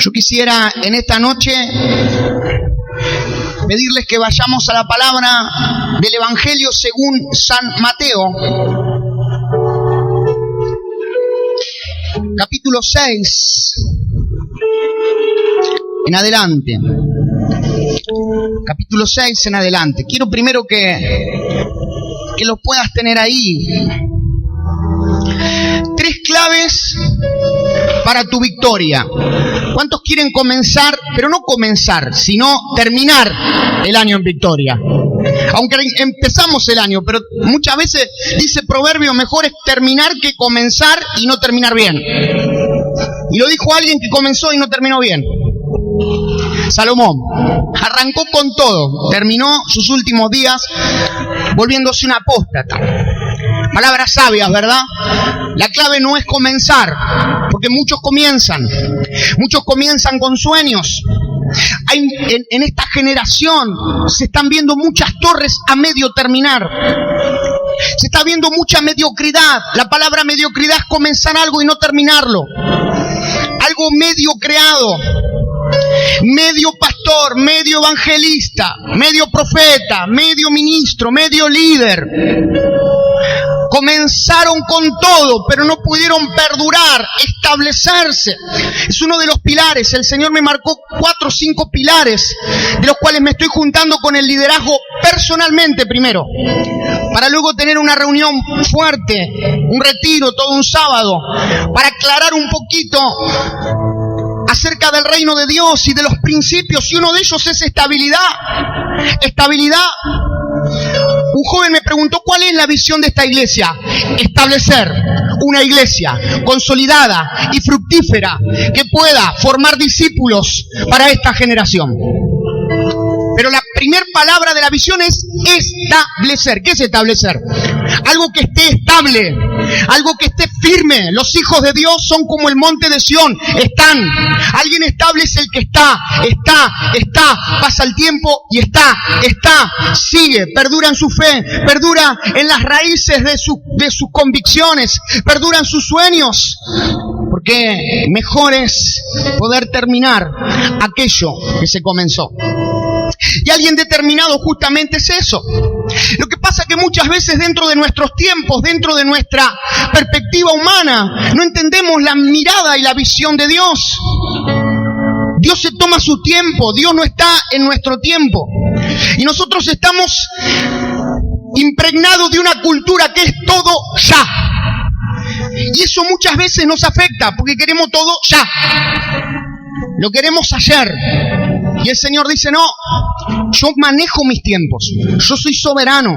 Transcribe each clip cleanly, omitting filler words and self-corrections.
Yo quisiera en esta noche pedirles que vayamos a la palabra del Evangelio según San Mateo, capítulo 6, en adelante. Capítulo 6 en adelante. Quiero primero que lo puedas tener ahí. 3 claves para tu victoria. ¿Cuántos quieren comenzar, pero no comenzar, sino terminar el año en victoria? Aunque empezamos el año, pero muchas veces dice Proverbio, mejor es terminar que comenzar y no terminar bien. Y lo dijo alguien que comenzó y no terminó bien. Salomón arrancó con todo, terminó sus últimos días volviéndose un apóstata. Palabras sabias, ¿verdad? La clave no es comenzar, porque muchos comienzan con sueños. En esta generación se están viendo muchas torres a medio terminar. Se está viendo mucha mediocridad. La palabra mediocridad es comenzar algo y no terminarlo. Algo medio creado. Medio pastor, medio evangelista, medio profeta, medio ministro, medio líder. Comenzaron con todo, pero no pudieron perdurar, establecerse. Es uno de los pilares. El Señor me marcó 4 o 5 pilares, de los cuales me estoy juntando con el liderazgo personalmente primero, para luego tener una reunión fuerte, un retiro todo un sábado, para aclarar un poquito acerca del reino de Dios y de los principios, y uno de ellos es estabilidad. Estabilidad. Un joven me preguntó, ¿cuál es la visión de esta iglesia? Establecer una iglesia consolidada y fructífera que pueda formar discípulos para esta generación. Pero la primera palabra de la visión es establecer. ¿Qué es establecer? Algo que esté estable, algo que esté firme. Los hijos de Dios son como el monte de Sión, están. Alguien estable es el que está, pasa el tiempo y está, sigue, perdura en su fe, perdura en las raíces de sus convicciones, perdura en sus sueños. Porque mejor es poder terminar aquello que se comenzó. Y alguien determinado justamente es eso. Lo que pasa es que muchas veces dentro de nuestros tiempos, dentro de nuestra perspectiva humana, no entendemos la mirada y la visión de Dios. Dios se toma su tiempo, Dios no está en nuestro tiempo. Y nosotros estamos impregnados de una cultura que es todo ya. Y eso muchas veces nos afecta, porque queremos todo ya. Lo queremos ayer. Y el Señor dice, no, yo manejo mis tiempos, yo soy soberano,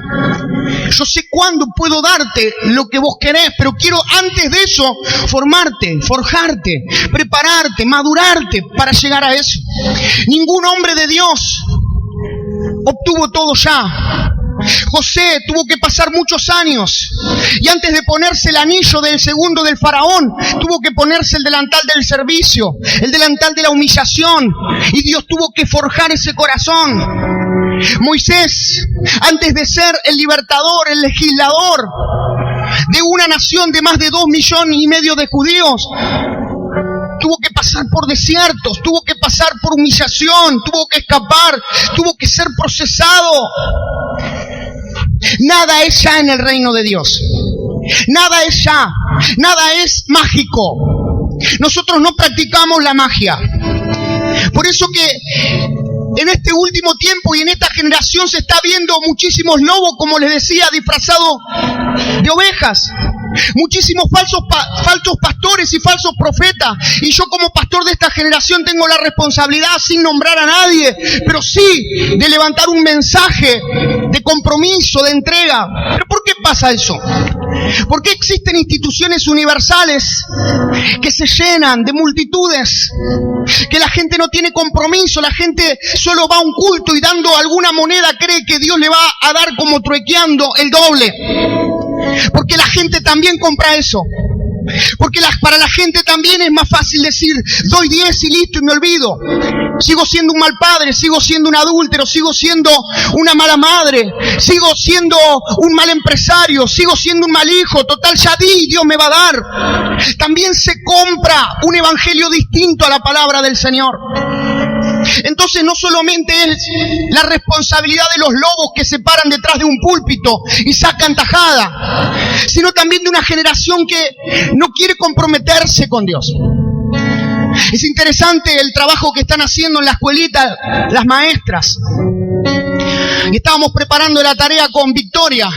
yo sé cuándo puedo darte lo que vos querés, pero quiero antes de eso formarte, forjarte, prepararte, madurarte para llegar a eso. Ningún hombre de Dios obtuvo todo ya. José tuvo que pasar muchos años y antes de ponerse el anillo del segundo del faraón, tuvo que ponerse el delantal del servicio, el delantal de la humillación, y Dios tuvo que forjar ese corazón. Moisés, antes de ser el libertador, el legislador de una nación de más de 2,5 millones de judíos, tuvo que pasar por desiertos, tuvo que pasar por humillación, tuvo que escapar, tuvo que ser procesado. Nada es ya en el reino de Dios. Nada es ya. Nada es mágico. Nosotros no practicamos la magia. Por eso que en este último tiempo y en esta generación se está viendo muchísimos lobos, como les decía, disfrazados de ovejas. Muchísimos falsos pastores y falsos profetas. Y yo como pastor de esta generación tengo la responsabilidad, sin nombrar a nadie, pero sí de levantar un mensaje de compromiso, de entrega. ¿Pero por qué pasa eso? ¿Por qué existen instituciones universales que se llenan de multitudes? Que la gente no tiene compromiso, la gente solo va a un culto y dando alguna moneda cree que Dios le va a dar como truequeando el doble. Porque la gente también compra eso. Porque para la gente también es más fácil decir, doy 10 y listo y me olvido. Sigo siendo un mal padre, sigo siendo un adúltero, sigo siendo una mala madre, sigo siendo un mal empresario, sigo siendo un mal hijo. Total, ya di, Dios me va a dar. También se compra un evangelio distinto a la palabra del Señor. Entonces no solamente es la responsabilidad de los lobos que se paran detrás de un púlpito y sacan tajada, sino también de una generación que no quiere comprometerse con Dios. Es interesante el trabajo que están haciendo en la escuelita las maestras. Y estábamos preparando la tarea con Victoria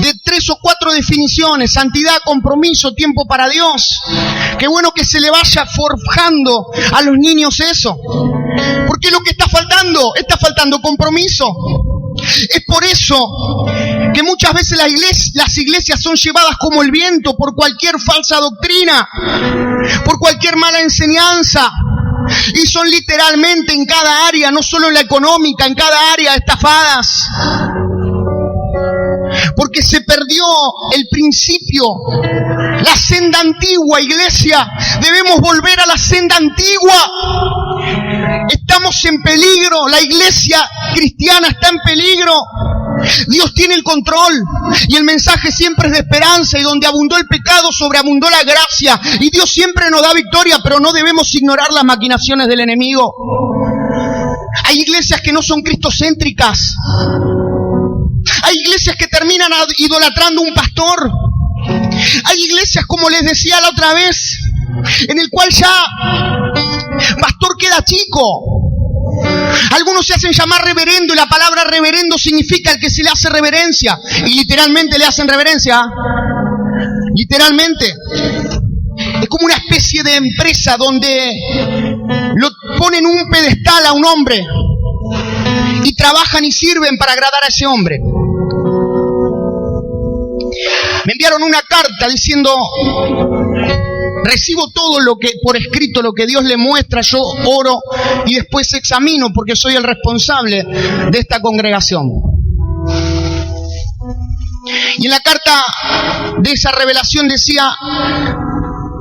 de 3 o 4 definiciones: santidad, compromiso, tiempo para Dios. Qué bueno que se le vaya forjando a los niños eso, porque lo que está faltando compromiso. Es por eso que muchas veces las iglesias son llevadas como el viento por cualquier falsa doctrina, por cualquier mala enseñanza, y son literalmente en cada área, no solo en la económica, en cada área estafadas. Porque se perdió el principio, la senda antigua, iglesia. Debemos volver a la senda antigua. Estamos en peligro, la iglesia cristiana está en peligro. Dios tiene el control y el mensaje siempre es de esperanza, y donde abundó el pecado, sobreabundó la gracia, y Dios siempre nos da victoria, pero no debemos ignorar las maquinaciones del enemigo. Hay iglesias que no son cristocéntricas. Hay iglesias que terminan idolatrando un pastor. Hay iglesias, como les decía la otra vez, en el cual ya pastor queda chico. Algunos se hacen llamar reverendo, y la palabra reverendo significa el que se le hace reverencia. Y literalmente le hacen reverencia. Literalmente. Es como una especie de empresa donde lo ponen un pedestal a un hombre y trabajan y sirven para agradar a ese hombre. Me enviaron una carta diciendo: recibo todo lo que por escrito, lo que Dios le muestra, yo oro y después examino, porque soy el responsable de esta congregación. Y en la carta de esa revelación decía: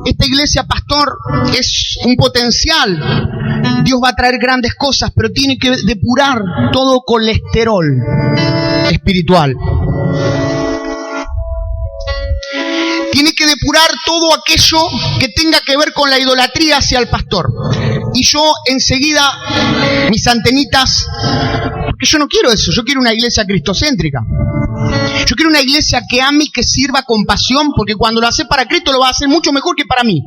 esta iglesia, pastor, es un potencial. Dios va a traer grandes cosas, pero tiene que depurar todo colesterol espiritual. Tiene que depurar todo aquello que tenga que ver con la idolatría hacia el pastor. Y yo enseguida, mis antenitas, porque yo no quiero eso, yo quiero una iglesia cristocéntrica. Yo quiero una iglesia que ame y que sirva con pasión, porque cuando lo hace para Cristo lo va a hacer mucho mejor que para mí.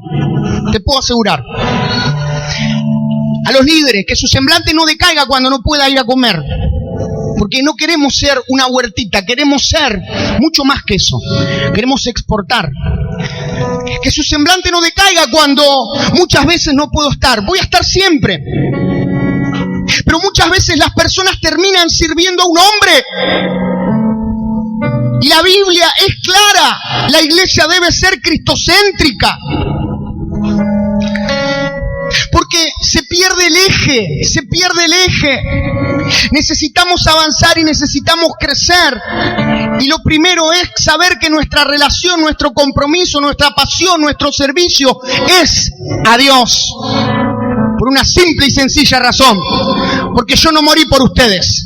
Te puedo asegurar. A los líderes, que su semblante no decaiga cuando no pueda ir a comer. Porque no queremos ser una huertita, queremos ser mucho más que eso. Queremos exportar. Que su semblante no decaiga cuando muchas veces no puedo estar. Voy a estar siempre. Pero muchas veces las personas terminan sirviendo a un hombre. Y la Biblia es clara. La iglesia debe ser cristocéntrica. Porque se pierde el eje. Necesitamos avanzar y necesitamos crecer. Y lo primero es saber que nuestra relación, nuestro compromiso, nuestra pasión, nuestro servicio es a Dios. Por una simple y sencilla razón. Porque yo no morí por ustedes.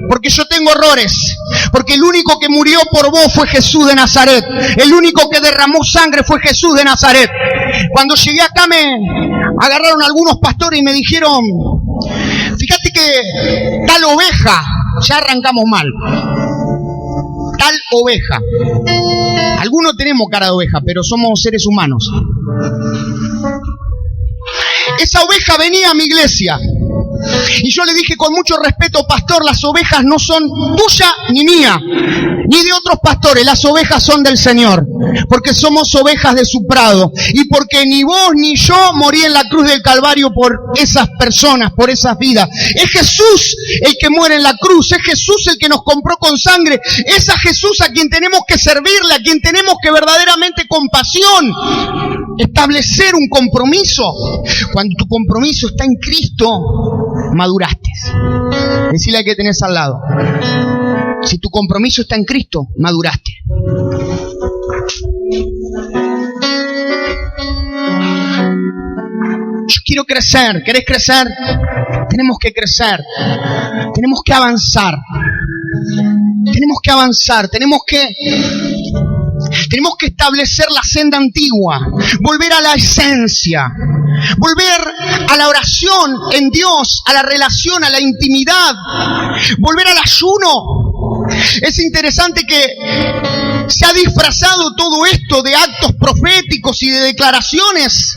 Porque yo tengo errores. Porque el único que murió por vos fue Jesús de Nazaret. El único que derramó sangre fue Jesús de Nazaret. Cuando llegué acá me agarraron algunos pastores y me dijeron: fíjate que tal oveja, ya arrancamos mal. Tal oveja. Algunos tenemos cara de oveja, pero somos seres humanos. Esa oveja venía a mi iglesia. Y yo le dije con mucho respeto: pastor, las ovejas no son tuya ni mía, ni de otros pastores, las ovejas son del Señor, porque somos ovejas de su prado, y porque ni vos ni yo morí en la cruz del Calvario por esas personas, por esas vidas. Es Jesús el que muere en la cruz, es Jesús el que nos compró con sangre, es a Jesús a quien tenemos que servirle, a quien tenemos que verdaderamente con pasión establecer un compromiso. Cuando tu compromiso está en Cristo, maduraste. Decile al que tenés al lado: si tu compromiso está en Cristo, maduraste. Quiero crecer. ¿Querés crecer? Tenemos que crecer. Tenemos que avanzar. Tenemos que avanzar. Tenemos que establecer la senda antigua. Volver a la esencia. Volver a la oración en Dios, a la relación, a la intimidad. Volver al ayuno. Es interesante que se ha disfrazado todo esto de actos proféticos y de declaraciones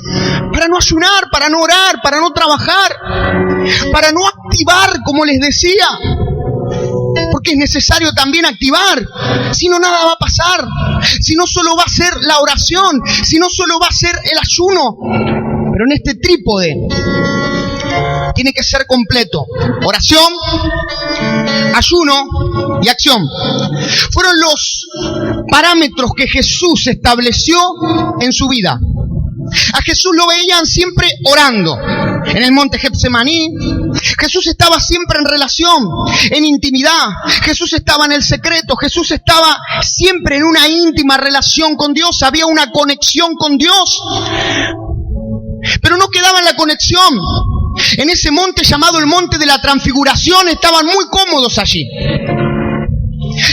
para no ayunar, para no orar, para no trabajar, para no activar, como les decía. Porque es necesario también activar. Si no, nada va a pasar. Si no, solo va a ser la oración. Si no, solo va a ser el ayuno. Pero en este trípode tiene que ser completo. Oración, ayuno y acción. Fueron los parámetros que Jesús estableció en su vida. A Jesús lo veían siempre orando. En el monte Getsemaní, Jesús estaba siempre en relación, en intimidad. Jesús estaba en el secreto. Jesús estaba siempre en una íntima relación con Dios. Había una conexión con Dios. Pero no quedaba en la conexión. En ese monte llamado el monte de la transfiguración estaban muy cómodos allí.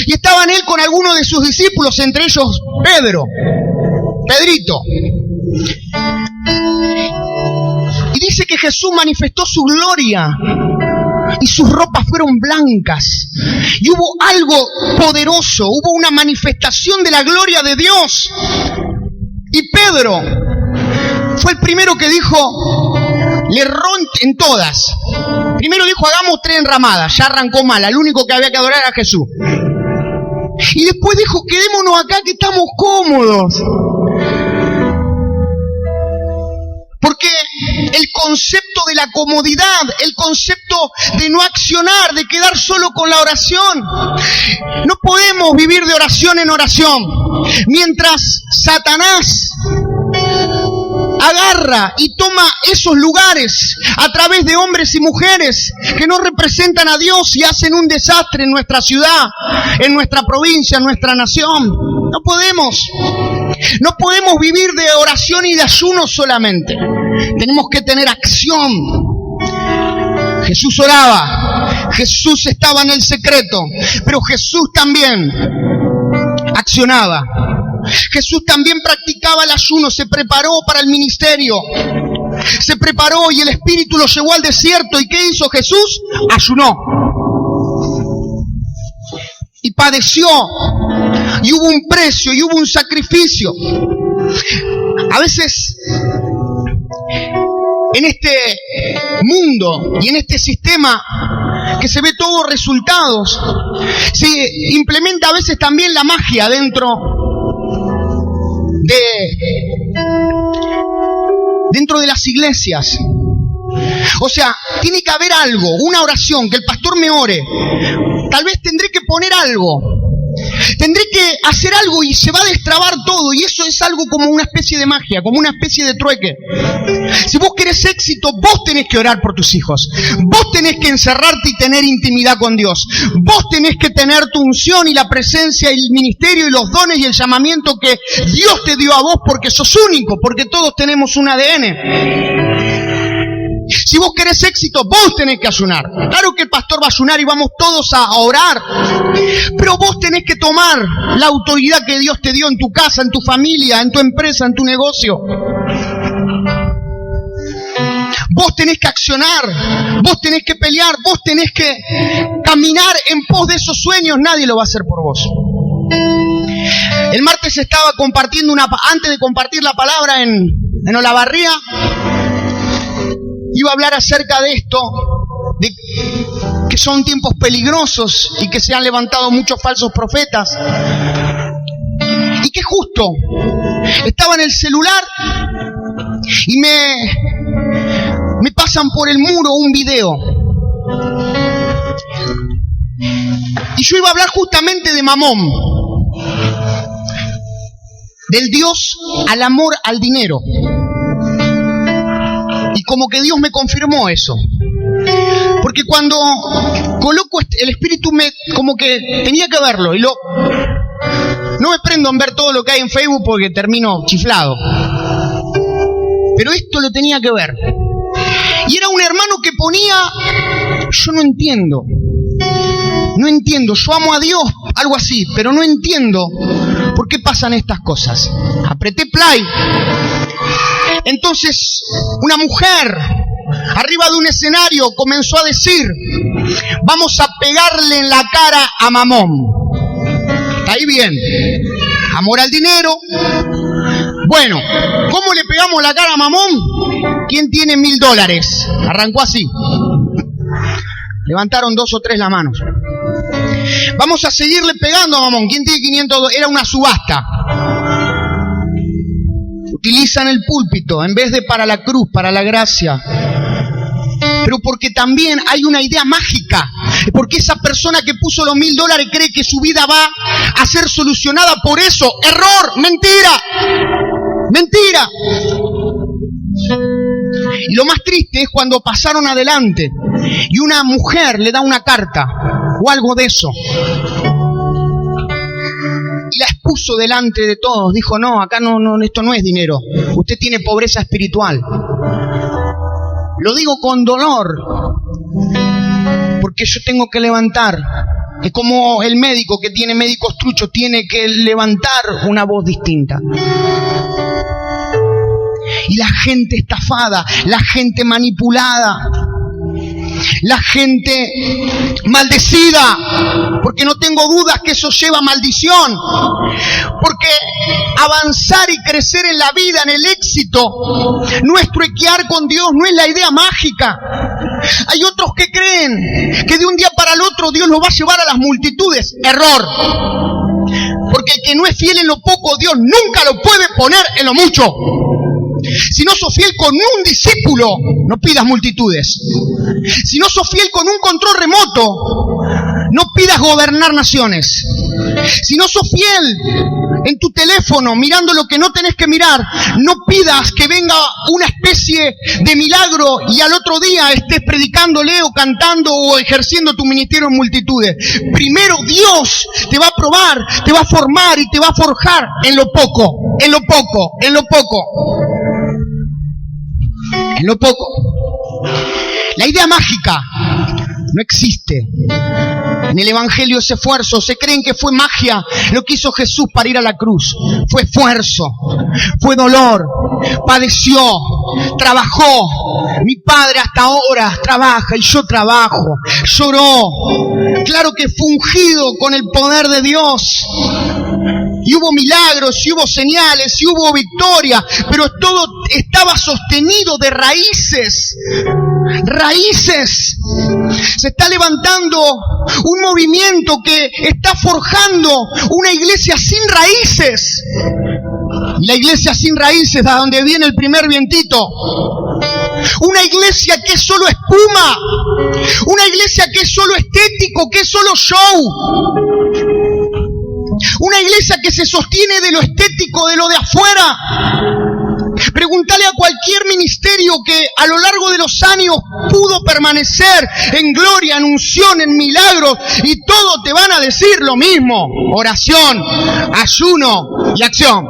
Y estaban él con algunos de sus discípulos, entre ellos Pedrito. Y dice que Jesús manifestó su gloria y sus ropas fueron blancas. Y hubo algo poderoso, hubo una manifestación de la gloria de Dios. Y Pedro fue el primero que dijo, le erró en todas. Primero dijo, hagamos 3 enramadas, ya arrancó mal, al único que había que adorar era Jesús. Y después dijo, quedémonos acá que estamos cómodos. Porque el concepto de la comodidad, el concepto de no accionar, de quedar solo con la oración. No podemos vivir de oración en oración. Mientras Satanás agarra y toma esos lugares a través de hombres y mujeres que no representan a Dios y hacen un desastre en nuestra ciudad, en nuestra provincia, en nuestra nación. No podemos vivir de oración y de ayuno solamente. Tenemos que tener acción. Jesús oraba, Jesús estaba en el secreto, pero Jesús también accionaba. Jesús también practicaba el ayuno, se preparó para el ministerio. Se preparó y el Espíritu lo llevó al desierto. ¿Y qué hizo Jesús? Ayunó. Y padeció. Y hubo un precio, y hubo un sacrificio. A veces, en este mundo y en este sistema que se ve todos resultados, se implementa a veces también la magia dentro de las iglesias. O sea, tiene que haber algo, una oración, que el pastor me ore. Tal vez tendré que poner algo, tendré que hacer algo y se va a destrabar todo. Y eso es algo como una especie de magia, como una especie de trueque. Si vos querés éxito, vos tenés que orar por tus hijos. Vos tenés que encerrarte y tener intimidad con Dios. Vos tenés que tener tu unción y la presencia y el ministerio y los dones y el llamamiento que Dios te dio a vos, porque sos único, porque todos tenemos un ADN. Si vos querés éxito, vos tenés que ayunar. Claro que el pastor va a ayunar y vamos todos a orar, pero vos tenés que tomar la autoridad que Dios te dio en tu casa, en tu familia, en tu empresa, en tu negocio. Vos tenés que accionar, vos tenés que pelear, vos tenés que caminar en pos de esos sueños. Nadie lo va a hacer por vos. El martes estaba compartiendo antes de compartir la palabra en Olavarría, iba a hablar acerca de esto, de que son tiempos peligrosos y que se han levantado muchos falsos profetas. Y que justo estaba en el celular y me pasan por el muro un video. Y yo iba a hablar justamente de Mamón, del Dios al amor al dinero. Y como que Dios me confirmó eso. Porque cuando coloco el espíritu como que tenía que verlo. Y no me prendo en ver todo lo que hay en Facebook porque termino chiflado. Pero esto lo tenía que ver. mano que ponía, yo no entiendo. No entiendo, yo amo a Dios, algo así, pero no entiendo por qué pasan estas cosas. Apreté play. Entonces, una mujer arriba de un escenario comenzó a decir: vamos a pegarle en la cara a Mamón. ¿Está ahí bien? Amor al dinero. Bueno, ¿cómo le pegamos la cara a Mamón? ¿Quién tiene $1.000? Arrancó así. Levantaron 2 o 3 las manos. Vamos a seguirle pegando a Mamón. ¿Quién tiene 500? Era una subasta. Utilizan el púlpito en vez de para la cruz, para la gracia. Pero porque también hay una idea mágica. Porque esa persona que puso los $1.000 cree que su vida va a ser solucionada por eso. ¡Error! ¡Mentira! ¡Mentira! Y lo más triste es cuando pasaron adelante y una mujer le da una carta o algo de eso y la expuso delante de todos. Dijo: no, acá no, esto no es dinero, usted tiene pobreza espiritual. Lo digo con dolor porque yo tengo que levantar. Es como el médico que tiene médicos truchos, tiene que levantar una voz distinta. Y la gente estafada, la gente manipulada, la gente maldecida, porque no tengo dudas que eso lleva maldición, porque avanzar y crecer en la vida, en el éxito, nuestro equear con Dios no es la idea mágica. Hay otros que creen que de un día para el otro Dios los va a llevar a las multitudes. Error. Porque el que no es fiel en lo poco, Dios nunca lo puede poner en lo mucho. Si no sos fiel con un discípulo, no pidas multitudes. Si no sos fiel con un control remoto, no pidas gobernar naciones. Si no sos fiel en tu teléfono mirando lo que no tenés que mirar, no pidas que venga una especie de milagro y al otro día estés predicándole o cantando o ejerciendo tu ministerio en multitudes. Primero Dios te va a probar, te va a formar y te va a forjar en lo poco, en lo poco, en lo poco. En lo poco. La idea mágica no existe. En el Evangelio es esfuerzo. Se creen que fue magia lo que hizo Jesús para ir a la cruz. Fue esfuerzo, fue dolor, padeció, trabajó. Mi padre hasta ahora trabaja y yo trabajo. Lloró. Claro que fue ungido con el poder de Dios. Y hubo milagros, y hubo señales, y hubo victoria, pero todo estaba sostenido de raíces. Raíces. Se está levantando un movimiento que está forjando una iglesia sin raíces. Y la iglesia sin raíces, de donde viene el primer vientito. Una iglesia que es solo espuma. Una iglesia que es solo estético, que es solo show. Una iglesia que se sostiene de lo estético, de lo de afuera. Pregúntale a cualquier ministerio que a lo largo de los años pudo permanecer en gloria, en unción, en milagros, y todos te van a decir lo mismo: oración, ayuno y acción.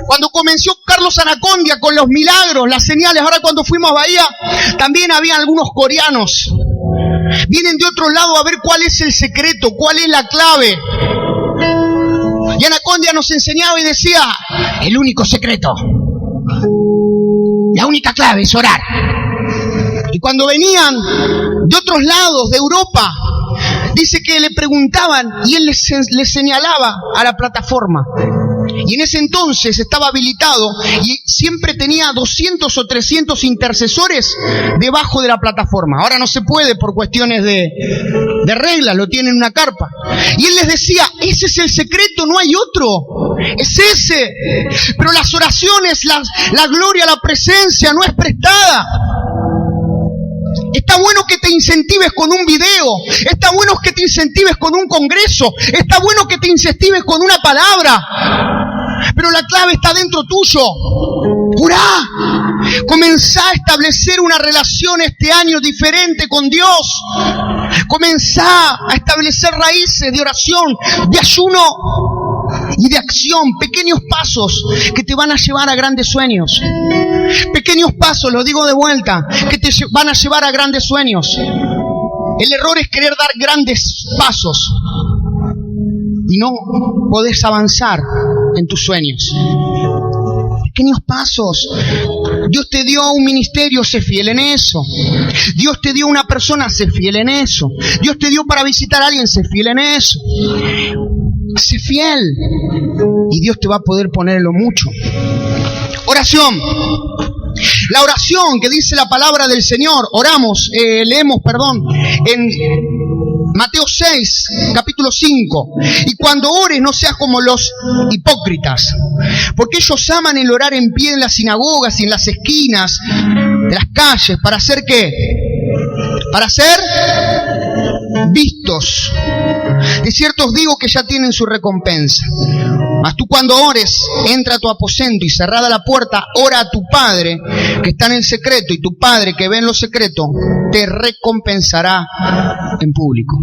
Cuando comenzó Carlos Anacondia con los milagros, las señales, ahora cuando fuimos a Bahía, también había algunos coreanos. Vienen de otro lado a ver cuál es el secreto, cuál es la clave. Y Anacondia nos enseñaba y decía: el único secreto, la única clave es orar. Y cuando venían de otros lados, de Europa, dice que le preguntaban y él les señalaba a la plataforma. Y en ese entonces estaba habilitado y siempre tenía 200 o 300 intercesores debajo de la plataforma. Ahora no se puede por cuestiones de reglas, lo tienen en una carpa. Y él les decía: ese es el secreto, no hay otro. Es ese. Pero las oraciones, la gloria, la presencia no es prestada. Está bueno que te incentives con un video, está bueno que te incentives con un congreso, está bueno que te incentives con una palabra, pero la clave está dentro tuyo. Orá, comenzá a establecer una relación este año diferente con Dios. Comenzá a establecer raíces de oración, de ayuno. y de acción, pequeños pasos que te van a llevar a grandes sueños. Pequeños pasos, lo digo de vuelta, que te van a llevar a grandes sueños. El error es querer dar grandes pasos y no podés avanzar en tus sueños. Pequeños pasos. Dios te dio un ministerio, sé fiel en eso. Dios te dio una persona, sé fiel en eso. Dios te dio para visitar a alguien, sé fiel en eso. Sé fiel y Dios te va a poder poner en lo mucho. Oración. La oración que dice la palabra del Señor, leemos en Mateo 6, capítulo 5. Y cuando ores no seas como los hipócritas, porque ellos aman el orar en pie en las sinagogas y en las esquinas de las calles. ¿Para hacer qué? Para ser vistos. De cierto os digo que ya tienen su recompensa. Mas tú cuando ores, entra a tu aposento y cerrada la puerta, ora a tu Padre que está en el secreto, y tu Padre que ve en lo secreto te recompensará en público.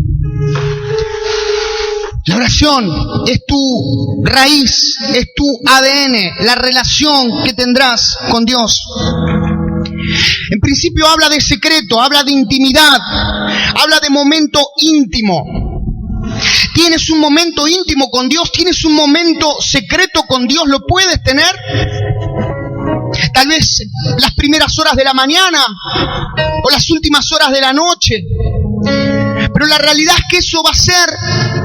La oración es tu raíz, es tu ADN, la relación que tendrás con Dios. En principio habla de secreto, habla de intimidad, habla de momento íntimo. ¿Tienes un momento íntimo con Dios? ¿Tienes un momento secreto con Dios? ¿Lo puedes tener? Tal vez las primeras horas de la mañana o las últimas horas de la noche. Pero la realidad es que eso va a ser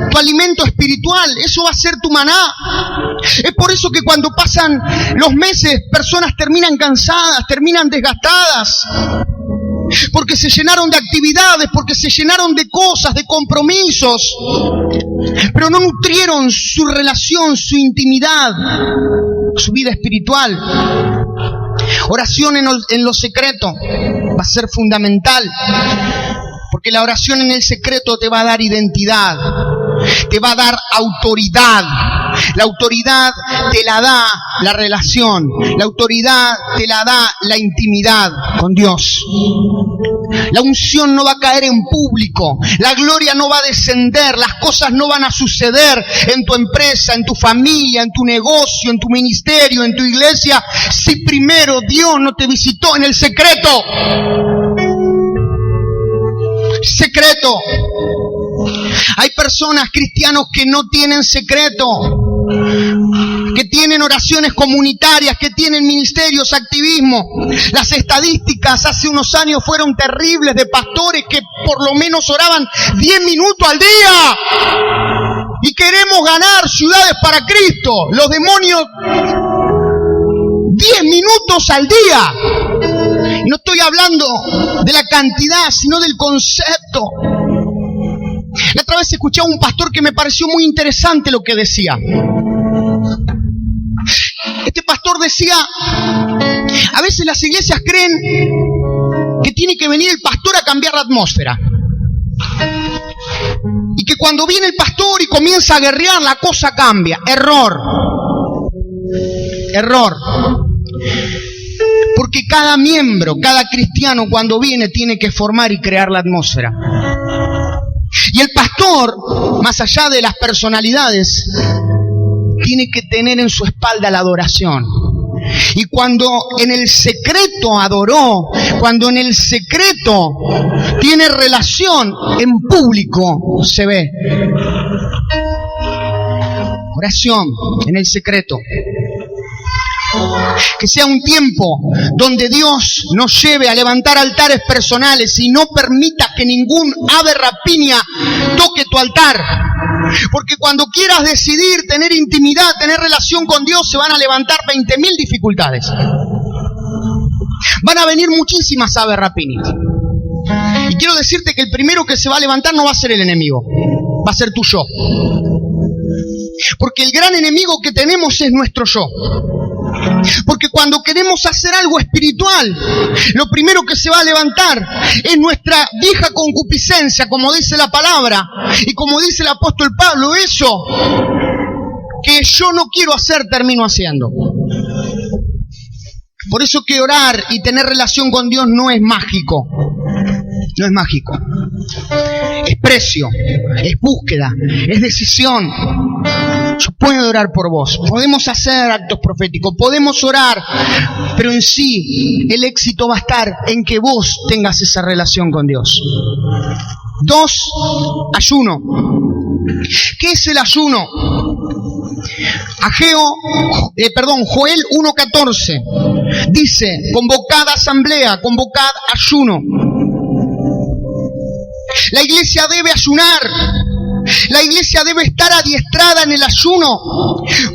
tu alimento espiritual, eso va a ser tu maná. Es por eso que cuando pasan los meses, personas terminan cansadas, terminan desgastadas. Porque se llenaron de actividades, porque se llenaron de cosas, de compromisos, pero no nutrieron su relación, su intimidad, su vida espiritual. Oración en lo secreto va a ser fundamental, porque la oración en el secreto te va a dar identidad, te va a dar autoridad. La autoridad te la da la relación, la autoridad te la da la intimidad con Dios. La unción no va a caer en público, la gloria no va a descender, las cosas no van a suceder en tu empresa, en tu familia, en tu negocio, en tu ministerio, en tu iglesia, si primero Dios no te visitó en el secreto. Secreto. Hay personas, cristianos, que no tienen secreto, que tienen oraciones comunitarias, que tienen ministerios, activismo. Las estadísticas hace unos años fueron terribles de pastores que por lo menos oraban 10 minutos al día. Y queremos ganar ciudades para Cristo. Los demonios, 10 minutos al día. No estoy hablando de la cantidad, sino del concepto. La otra vez escuché a un pastor que me pareció muy interesante lo que decía. Este pastor decía, a veces las iglesias creen que tiene que venir el pastor a cambiar la atmósfera. Y que cuando viene el pastor y comienza a guerrear, la cosa cambia. Error. Error. Porque cada miembro, cada cristiano cuando viene tiene que formar y crear la atmósfera. Y el pastor, más allá de las personalidades, tiene que tener en su espalda la adoración. Y cuando en el secreto adoró, cuando en el secreto tiene relación, en público se ve. Oración en el secreto. Que sea un tiempo donde Dios nos lleve a levantar altares personales y no permita que ningún ave rapiña toque tu altar. Porque cuando quieras decidir tener intimidad, tener relación con Dios, se van a levantar 20.000 dificultades. Van a venir muchísimas aves rapiñas. Y quiero decirte que el primero que se va a levantar no va a ser el enemigo, va a ser tu yo. Porque el gran enemigo que tenemos es nuestro yo. Porque cuando queremos hacer algo espiritual, lo primero que se va a levantar es nuestra vieja concupiscencia, como dice la palabra, y como dice el apóstol Pablo, eso que yo no quiero hacer, termino haciendo. Por eso que orar y tener relación con Dios no es mágico. No es mágico. es precio, es búsqueda, es decisión. Yo puedo orar por vos, podemos hacer actos proféticos, podemos orar, pero en sí el éxito va a estar en que vos tengas esa relación con Dios. 2, ayuno. ¿Qué es el ayuno? Joel 1:14 dice: convocad asamblea, convocad ayuno. La iglesia debe ayunar. La iglesia debe estar adiestrada en el ayuno,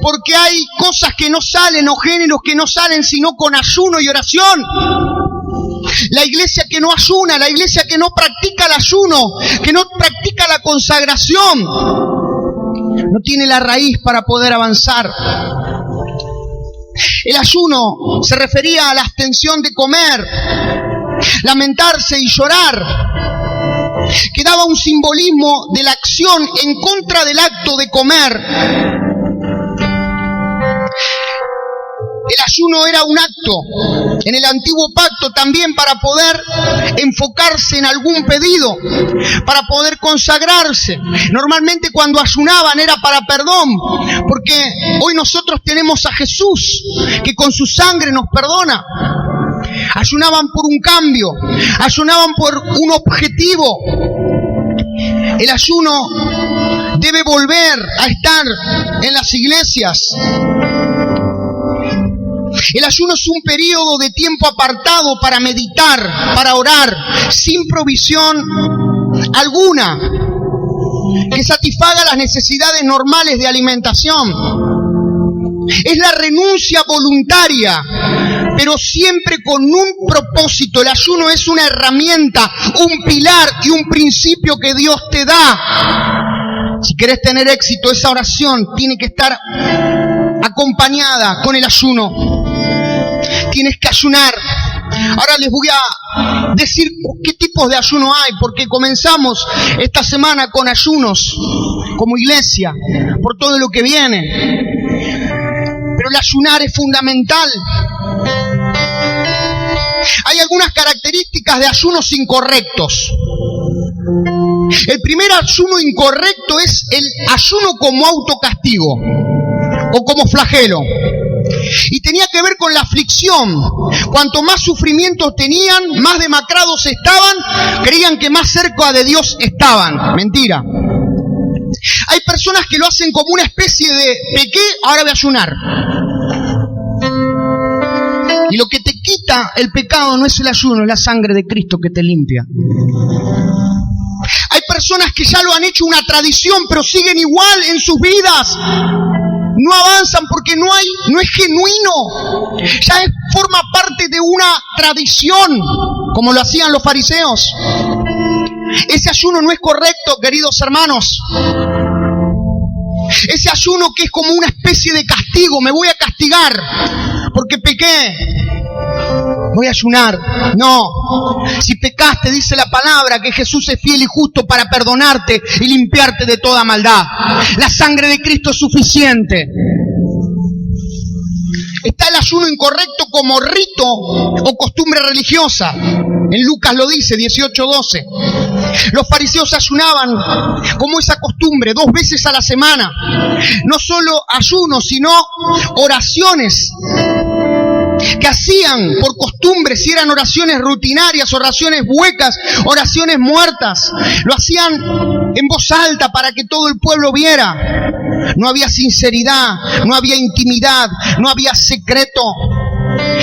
porque hay cosas que no salen o géneros que no salen sino con ayuno y oración. La iglesia que no ayuna, la iglesia que no practica el ayuno, que no practica la consagración, no tiene la raíz para poder avanzar. El ayuno se refería a la abstención de comer, lamentarse y llorar, que daba un simbolismo de la acción en contra del acto de comer. El ayuno era un acto en el antiguo pacto también para poder enfocarse en algún pedido, para poder consagrarse. Normalmente cuando ayunaban era para perdón, porque hoy nosotros tenemos a Jesús que con su sangre nos perdona. Ayunaban por un cambio, ayunaban por un objetivo. El ayuno debe volver a estar en las iglesias. El ayuno es un periodo de tiempo apartado para meditar, para orar, sin provisión alguna, que satisfaga las necesidades normales de alimentación. Es la renuncia voluntaria, pero siempre con un propósito. El ayuno es una herramienta, un pilar y un principio que Dios te da. Si querés tener éxito, esa oración tiene que estar acompañada con el ayuno. Tienes que ayunar. Ahora les voy a decir qué tipos de ayuno hay, porque comenzamos esta semana con ayunos como iglesia, por todo lo que viene. Pero el ayunar es fundamental. Hay algunas características de ayunos incorrectos. El primer ayuno incorrecto es el ayuno como autocastigo o como flagelo. Y tenía que ver con la aflicción. Cuanto más sufrimientos tenían, más demacrados estaban, creían que más cerca de Dios estaban. Mentira. Hay personas que lo hacen como una especie de pequé, ahora voy a ayunar. Y lo que te quita el pecado no es el ayuno, es la sangre de Cristo que te limpia. Hay personas que ya lo han hecho una tradición, pero siguen igual en sus vidas. No avanzan porque no es genuino. Ya forma parte de una tradición, como lo hacían los fariseos. Ese ayuno no es correcto, queridos hermanos. Ese ayuno que es como una especie de castigo. Me voy a castigar porque pequé. Voy a ayunar. No. Si pecaste, dice la palabra que Jesús es fiel y justo para perdonarte y limpiarte de toda maldad. La sangre de Cristo es suficiente. Está el ayuno incorrecto como rito o costumbre religiosa. En Lucas lo dice, 18:12. Los fariseos ayunaban como esa costumbre 2 veces a la semana. No solo ayunos, sino oraciones que hacían por costumbre, si eran oraciones rutinarias, oraciones huecas, oraciones muertas. Lo hacían en voz alta para que todo el pueblo viera. No había sinceridad, no había intimidad, no había secreto.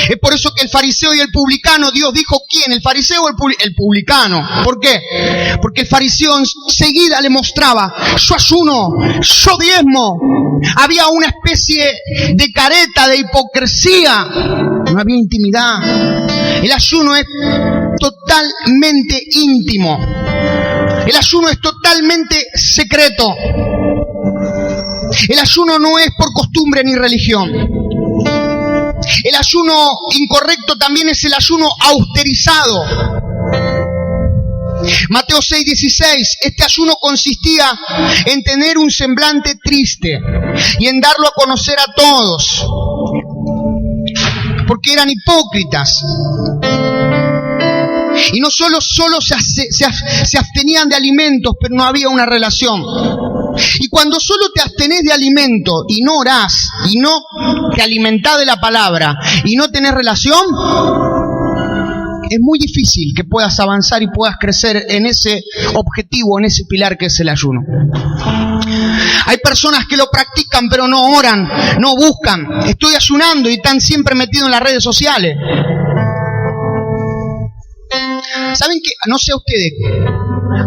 Es por eso que el fariseo y el publicano, Dios dijo, ¿quién? ¿El fariseo o el publicano? ¿Por qué? Porque el fariseo enseguida le mostraba, yo ayuno, yo diezmo. Había una especie de careta, de hipocresía. No había intimidad. El ayuno es totalmente íntimo. El ayuno es totalmente secreto. El ayuno no es por costumbre ni religión. El ayuno incorrecto también es el ayuno austerizado. Mateo 6:16, este ayuno consistía en tener un semblante triste y en darlo a conocer a todos, porque eran hipócritas. Y no solo se abstenían de alimentos, pero no había una relación. Y cuando solo te abstenés de alimento y no orás, y no te alimentás de la palabra, y no tenés relación, es muy difícil que puedas avanzar y puedas crecer en ese objetivo, en ese pilar que es el ayuno. Hay personas que lo practican pero no oran, no buscan. Estoy ayunando y están siempre metidos en las redes sociales. ¿Saben qué? No sé a ustedes.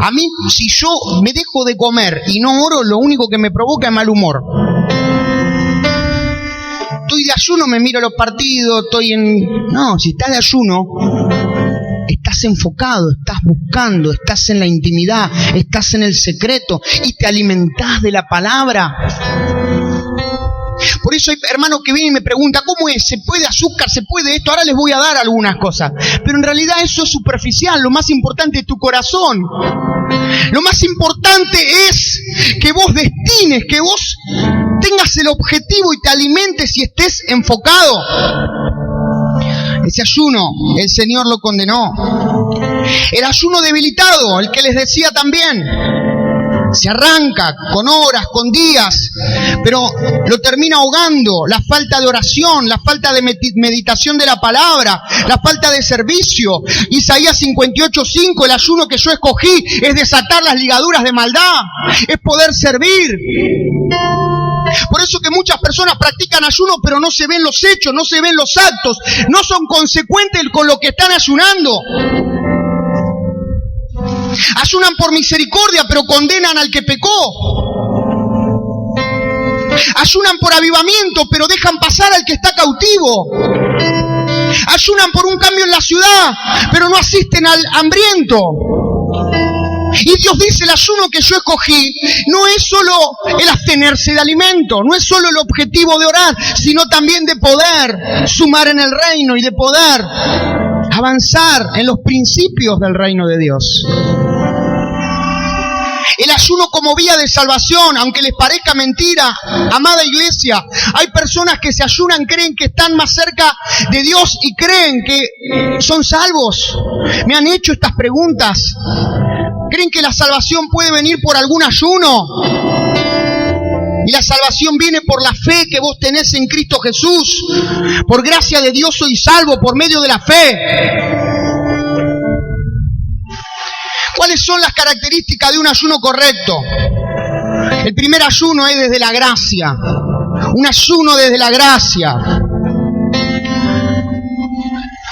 A mí, si yo me dejo de comer y no oro, lo único que me provoca es mal humor. Estoy de ayuno, me miro los partidos, No, si estás de ayuno, estás enfocado, estás buscando, estás en la intimidad, estás en el secreto y te alimentás de la palabra. Por eso hay hermanos que vienen y me preguntan, ¿cómo es? ¿Se puede azúcar? ¿Se puede esto? Ahora les voy a dar algunas cosas. Pero en realidad eso es superficial. Lo más importante es tu corazón. Lo más importante es que vos destines, que vos tengas el objetivo y te alimentes y estés enfocado. Ese ayuno, el Señor lo condenó. El ayuno debilitado, el que les decía también. Se arranca con horas, con días, pero lo termina ahogando la falta de oración, la falta de meditación de la palabra, la falta de servicio. Isaías 58:5, el ayuno que yo escogí es desatar las ligaduras de maldad, es poder servir. Por eso que muchas personas practican ayuno, pero no se ven los hechos, no se ven los actos, no son consecuentes con lo que están ayunando. Ayunan por misericordia, pero condenan al que pecó. Ayunan por avivamiento, pero dejan pasar al que está cautivo. Ayunan por un cambio en la ciudad, pero no asisten al hambriento. Y Dios dice, el ayuno que yo escogí no es solo el abstenerse de alimento, no es solo el objetivo de orar, sino también de poder sumar en el reino y de poder avanzar en los principios del reino de Dios. El ayuno como vía de salvación, aunque les parezca mentira, amada iglesia, hay personas que se ayunan, creen que están más cerca de Dios y creen que son salvos. Me han hecho estas preguntas. ¿Creen que la salvación puede venir por algún ayuno? Y la salvación viene por la fe que vos tenés en Cristo Jesús. Por gracia de Dios soy salvo por medio de la fe. ¿Cuáles son las características de un ayuno correcto? El primer ayuno es desde la gracia. Un ayuno desde la gracia.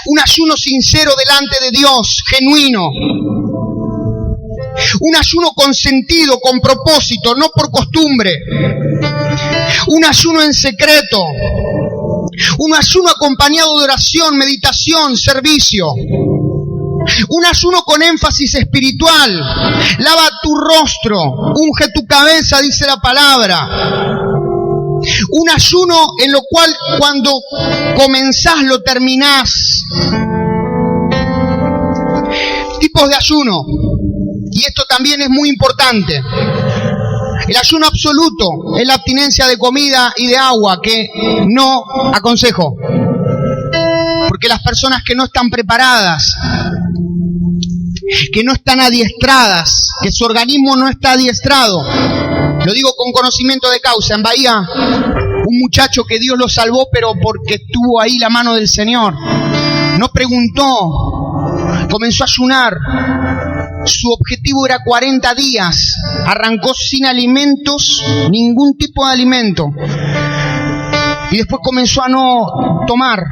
Un ayuno sincero delante de Dios, genuino. Un ayuno con sentido, con propósito, no por costumbre. Un ayuno en secreto. Un ayuno acompañado de oración, meditación, servicio. Un ayuno con énfasis espiritual. Lava tu rostro, unge tu cabeza, dice la palabra. Un ayuno en lo cual cuando comenzás lo terminás. Tipos de ayuno. Y esto también es muy importante. El ayuno absoluto es la abstinencia de comida y de agua, que no aconsejo. Porque las personas que no están preparadas, que no están adiestradas, que su organismo no está adiestrado, lo digo con conocimiento de causa. En Bahía, un muchacho que Dios lo salvó, pero porque estuvo ahí la mano del Señor, no preguntó, comenzó a ayunar. Su objetivo era 40 días. Arrancó sin alimentos, ningún tipo de alimento. Y después comenzó a no tomar.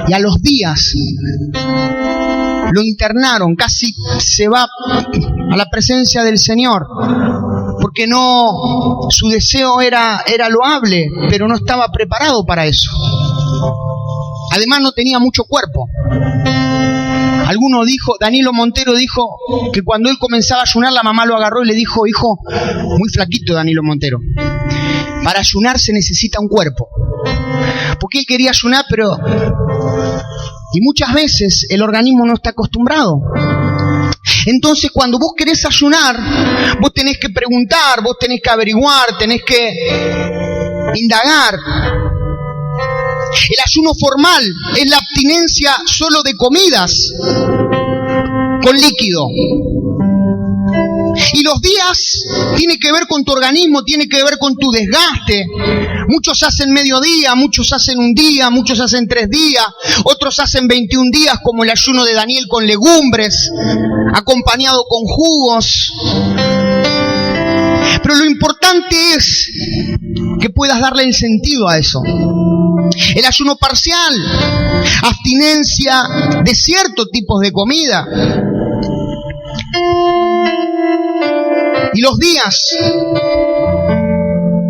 Y a los días lo internaron. Casi se va a la presencia del Señor. Porque no, su deseo era loable, pero no estaba preparado para eso. Además no tenía mucho cuerpo. Alguno dijo, Danilo Montero dijo que cuando él comenzaba a ayunar, la mamá lo agarró y le dijo, hijo, muy flaquito Danilo Montero, para ayunar se necesita un cuerpo. Porque él quería ayunar, pero... Y muchas veces el organismo no está acostumbrado. Entonces cuando vos querés ayunar, vos tenés que preguntar, vos tenés que averiguar, tenés que indagar. El ayuno formal es la abstinencia solo de comidas. con líquido. Y los días tiene que ver con tu organismo, tiene que ver con tu desgaste. Muchos hacen mediodía, muchos hacen un día, muchos hacen 3 días, otros hacen 21 días como el ayuno de Daniel con legumbres, acompañado con jugos. Pero lo importante es que puedas darle el sentido a eso. El ayuno parcial, abstinencia de ciertos tipos de comida. Y los días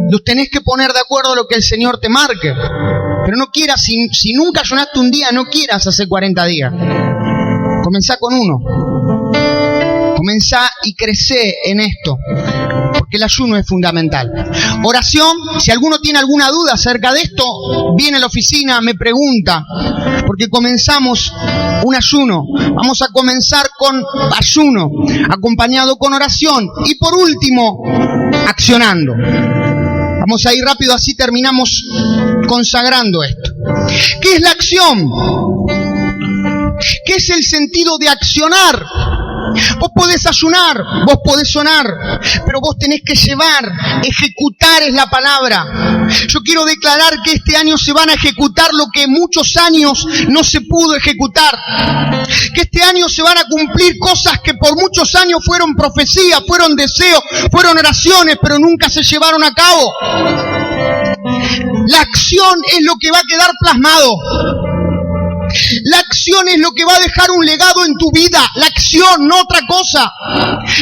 los tenés que poner de acuerdo a lo que el Señor te marque. Pero no quieras, si nunca ayunaste un día, no quieras hacer 40 días. Comenzá con 1. Comenzá y crecé en esto, porque el ayuno es fundamental. Oración, si alguno tiene alguna duda acerca de esto, viene a la oficina, me pregunta, porque comenzamos un ayuno. Vamos a comenzar con ayuno, acompañado con oración, y por último, accionando. Vamos a ir rápido, así terminamos consagrando esto. ¿Qué es la acción? ¿Qué es el sentido de accionar? Vos podés ayunar, vos podés orar, pero vos tenés que llevar, ejecutar es la palabra. Yo quiero declarar que este año se van a ejecutar lo que muchos años no se pudo ejecutar. Que este año se van a cumplir cosas que por muchos años fueron profecías, fueron deseos, fueron oraciones, pero nunca se llevaron a cabo. La acción es lo que va a quedar plasmado. La acción es lo que va a dejar un legado en tu vida. La acción, no otra cosa.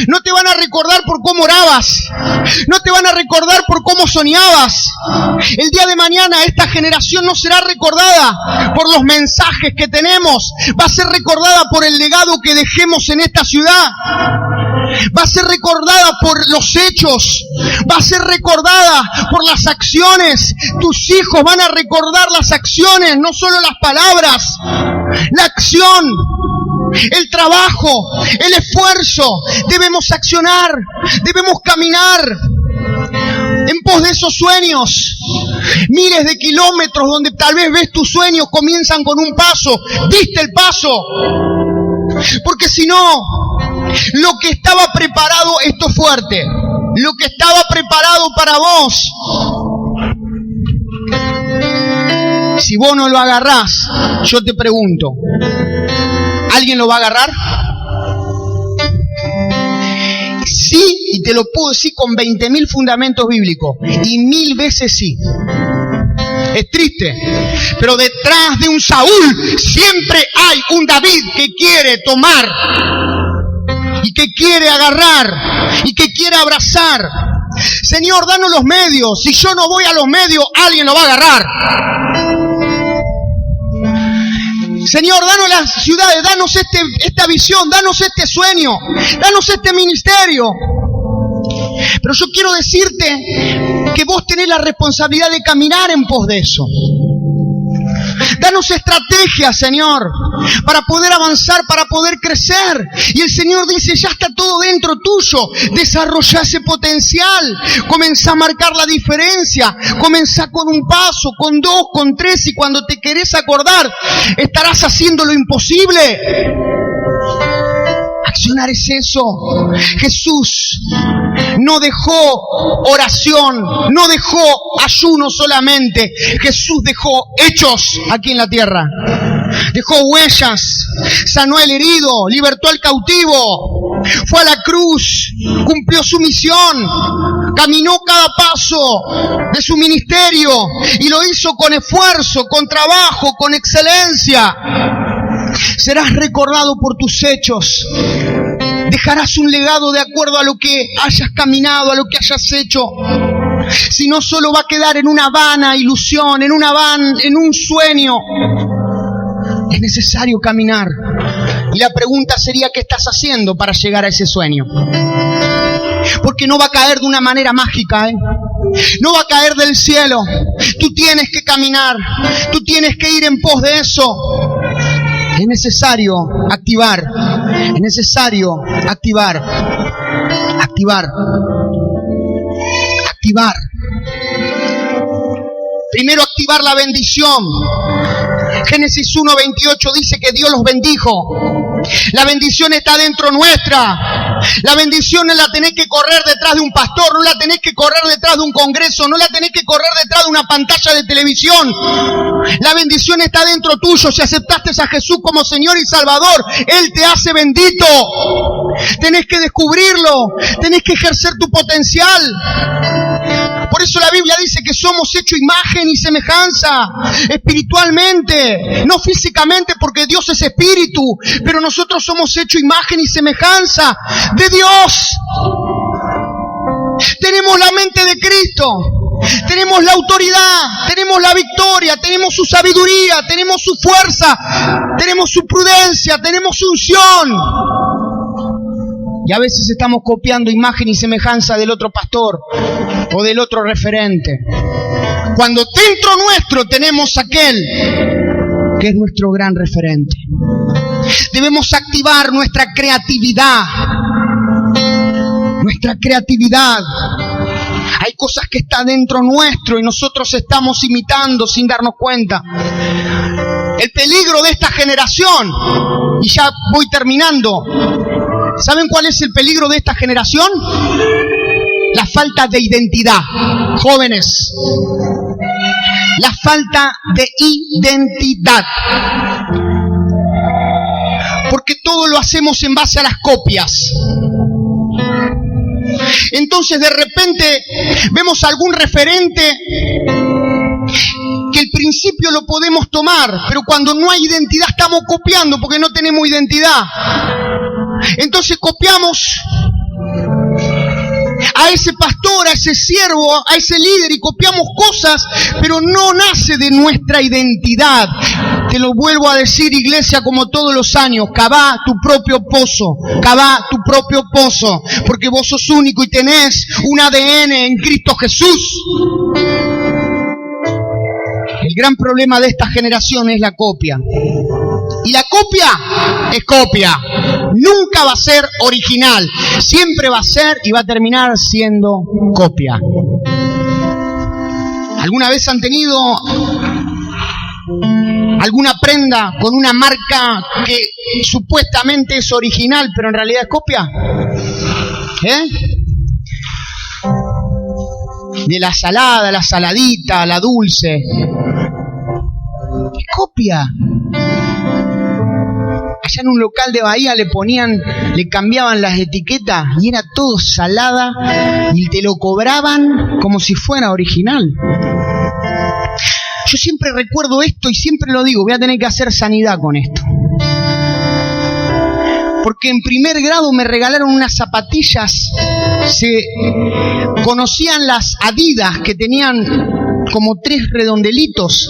No te van a recordar por cómo orabas. No te van a recordar por cómo soñabas. El día de mañana esta generación no será recordada por los mensajes que tenemos. Va a ser recordada por el legado que dejemos en esta ciudad. Va a ser recordada por los hechos. Va a ser recordada por las acciones. Tus hijos van a recordar las acciones, no solo las palabras. La acción, el trabajo, el esfuerzo. Debemos accionar, debemos caminar en pos de esos sueños. Miles de kilómetros donde tal vez ves tus sueños comienzan con un paso. Diste el paso. Porque si no, lo que estaba preparado, esto es fuerte, lo que estaba preparado para vos, si vos no lo agarrás, yo te pregunto, ¿alguien lo va a agarrar? Sí, y te lo puedo decir con 20.000 fundamentos bíblicos, y 1000 veces sí. Es triste, pero detrás de un Saúl siempre hay un David que quiere tomar, y que quiere agarrar, y que quiere abrazar. Señor, danos los medios. Si yo no voy a los medios, alguien lo va a agarrar. Señor, danos las ciudades, danos esta visión, danos este sueño, danos este ministerio. Pero yo quiero decirte que vos tenés la responsabilidad de caminar en pos de eso. Danos estrategias, Señor, para poder avanzar, para poder crecer. Y el Señor dice, ya está todo dentro tuyo. Desarrolla ese potencial. Comenzá a marcar la diferencia. Comenzá con un paso, con 2, con 3. Y cuando te querés acordar, estarás haciendo lo imposible. Accionar es eso. Jesús no dejó oración, no dejó ayuno solamente. Jesús dejó hechos aquí en la tierra. Dejó huellas, sanó al herido, libertó al cautivo, fue a la cruz, cumplió su misión, caminó cada paso de su ministerio y lo hizo con esfuerzo, con trabajo, con excelencia. Serás recordado por tus hechos. Dejarás un legado de acuerdo a lo que hayas caminado, a lo que hayas hecho. Si no, solo va a quedar en una vana ilusión, en un sueño. Es necesario caminar. Y la pregunta sería, ¿qué estás haciendo para llegar a ese sueño? Porque no va a caer de una manera mágica, no va a caer del cielo. Tú tienes que caminar, tú tienes que ir en pos de eso. Es necesario activar, es necesario activar. Primero activar la bendición. Génesis 1:28 dice que Dios los bendijo La bendición está dentro nuestra. La bendición no la tenés que correr detrás de un pastor, no la tenés que correr detrás de un congreso, no la tenés que correr detrás de una pantalla de televisión. La bendición está dentro tuyo. Si aceptaste a Jesús como Señor y Salvador, Él te hace bendito. Tenés que descubrirlo, tenés que ejercer tu potencial. Por eso la Biblia dice que somos hechos imagen y semejanza, espiritualmente, no físicamente, porque Dios es espíritu, pero nosotros somos hechos imagen y semejanza de Dios. Tenemos la mente de Cristo, tenemos la autoridad, tenemos la victoria, tenemos su sabiduría, tenemos su fuerza, tenemos su prudencia, tenemos su unción. Y a veces estamos copiando imagen y semejanza del otro pastor o del otro referente, cuando dentro nuestro tenemos aquel que es nuestro gran referente. Debemos activar nuestra creatividad. Nuestra creatividad. Hay cosas que están dentro nuestro y nosotros estamos imitando sin darnos cuenta. El peligro de esta generación, y ya voy terminando, ¿saben cuál es el peligro de esta generación? La falta de identidad. Jóvenes, la falta de identidad. Porque todo lo hacemos en base a las copias. Entonces de repente vemos algún referente que al principio lo podemos tomar, pero cuando no hay identidad estamos copiando porque no tenemos identidad. Entonces copiamos a ese pastor, a ese siervo, a ese líder y copiamos cosas, pero no nace de nuestra identidad. Te lo vuelvo a decir, iglesia, como todos los años, cavá tu propio pozo, cavá tu propio pozo, porque vos sos único y tenés un ADN en Cristo Jesús. El gran problema de esta generación es la copia. Y la copia es copia. Nunca va a ser original. Siempre va a ser y va a terminar siendo copia. ¿Alguna vez han tenido alguna prenda con una marca que supuestamente es original, pero en realidad es copia? De la salada, la saladita, la dulce. Es copia. Allá en un local de Bahía le cambiaban las etiquetas y era todo salada y te lo cobraban como si fuera original. Yo siempre recuerdo esto y siempre lo digo, voy a tener que hacer sanidad con esto. Porque en primer grado me regalaron unas zapatillas, se conocían las Adidas que tenían como 3 redondelitos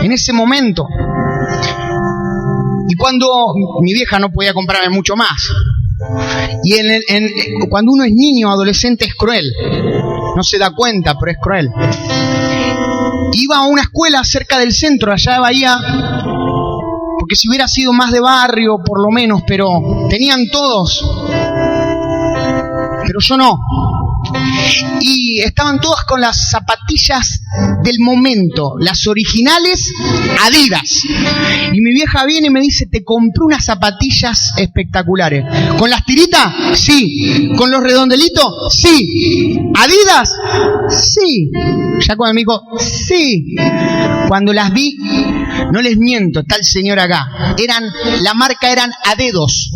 en ese momento. Y cuando mi vieja no podía comprarme mucho más. Y cuando uno es niño, adolescente, es cruel. No se da cuenta, pero es cruel. Iba a una escuela cerca del centro, allá de Bahía, porque si hubiera sido más de barrio, por lo menos, pero tenían todos. Pero yo no. Y estaban todas con las zapatillas del momento, las originales Adidas. Y mi vieja viene y me dice, te compré unas zapatillas espectaculares. ¿Con las tiritas? Sí. ¿Con los redondelitos? Sí. ¿Adidas? Sí. Ya cuando me dijo, sí. Cuando las vi, no les miento, está el señor acá. La marca eran Adedos.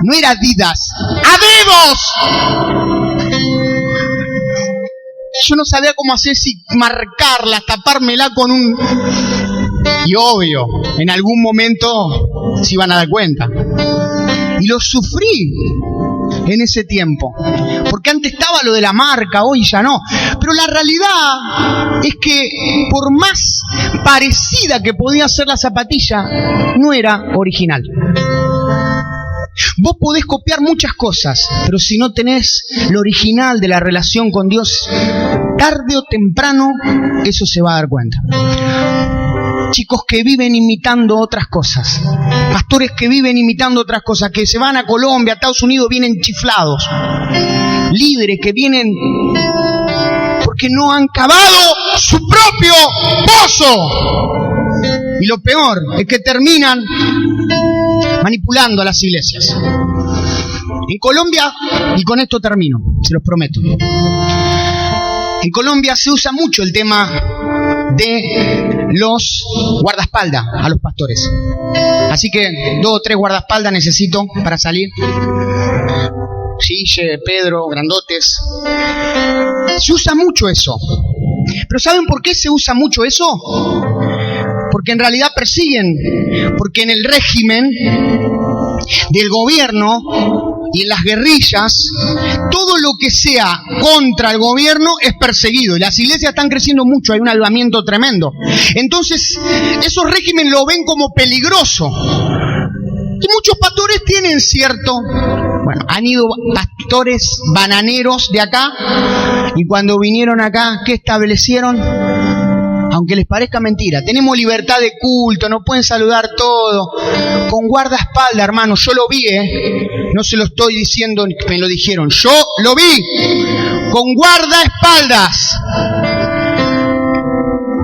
No era Adidas, ¡Adedos! Yo no sabía cómo hacer, si marcarla, tapármela con un... Y obvio, en algún momento se iban a dar cuenta. Y lo sufrí en ese tiempo. Porque antes estaba lo de la marca, hoy ya no. Pero la realidad es que por más parecida que podía ser la zapatilla, no era original. Vos podés copiar muchas cosas, pero si no tenés lo original de la relación con Dios, tarde o temprano eso se va a dar cuenta. Chicos que viven imitando otras cosas, pastores que viven imitando otras cosas, que se van a Colombia, a Estados Unidos, vienen chiflados, líderes que vienen porque no han cavado su propio pozo. y lo peor es que terminan manipulando a las iglesias. En Colombia, y con esto termino, se los prometo. En Colombia se usa mucho el tema de los guardaespaldas a los pastores. Así que 2 o 3 guardaespaldas necesito para salir. Sí, Pedro, grandotes. Se usa mucho eso. Pero ¿saben por qué se usa mucho eso? Porque en realidad persiguen. Porque en el régimen del gobierno y en las guerrillas, todo lo que sea contra el gobierno es perseguido. Y las iglesias están creciendo mucho, hay un avivamiento tremendo. Entonces, esos regímenes lo ven como peligroso. Y muchos pastores tienen cierto... Bueno, han ido pastores bananeros de acá, y cuando vinieron acá, ¿qué establecieron? Aunque les parezca mentira, tenemos libertad de culto, no pueden saludar todo, con guardaespaldas, hermano, yo lo vi, no se lo estoy diciendo, me lo dijeron, yo lo vi, con guardaespaldas,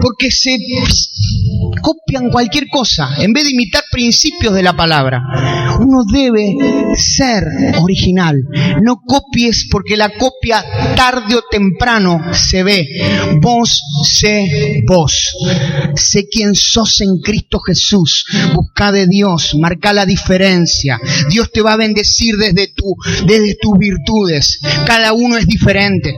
porque se copian cualquier cosa, en vez de imitar principios de la palabra. Uno debe ser original. No copies, porque la copia tarde o temprano se ve. Vos sé vos. Sé quién sos en Cristo Jesús. Busca de Dios, marca la diferencia. Dios te va a bendecir desde tus virtudes. Cada uno es diferente.